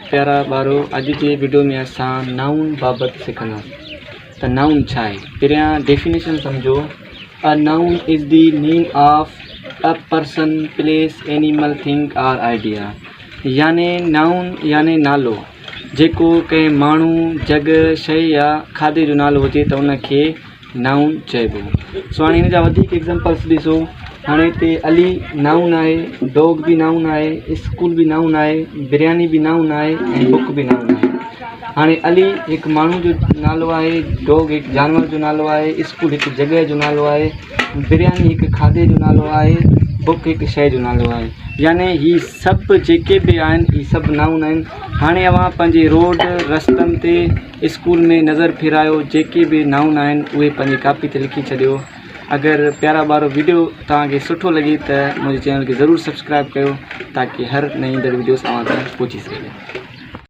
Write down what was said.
प्यारा ॿारो, अॼु जे वीडियो में असां नाउन बाबति सिखंदासीं। त नाउन छा आहे? पहिरियां डेफिनेशन सम्झो। A noun is the name of a person, place, animal, thing और आइडिया। याने नाउन याने नालो, जेको कंहिं माण्हू, जॻह, शइ या खाधे जो नालो हुजे त उनखे नाउन चइबो। सो हाणे हिन जा वधीक एग्ज़ाम्पल्स ॾिसो। हाणे हिते अली नाउन आहे, डॉग भी नाउन आहे, स्कूल भी नाउन आहे, बिरयानी भी नाउन आहे ऐं बुक भी नाउन आहे। हाणे अली हिकु माण्हू जो नालो आहे, डॉग हिकु जानवर जो नालो आहे, स्कूल हिकु जॻह जो नालो आहे, बिरयानी हिकु खाधे जो नालो आहे, बुक हिकु शइ जो नालो आहे। याने ही सभु जेके बि आहिनि ही सभु नाउन आहिनि। हाणे अवां पंहिंजे रोड रस्तनि ते, स्कूल में नज़र फिरायो, जेके बि नाउन आहिनि उहे पंहिंजी कापी ते लिखी छॾियो। अगर प्यारा ॿारो वीडियो तव्हांखे सुठो लॻे त मुंहिंजे चैनल खे ज़रूरु सब्सक्राइब कयो ताकि हर नई वीडियोस तव्हां तक पहुची सघे।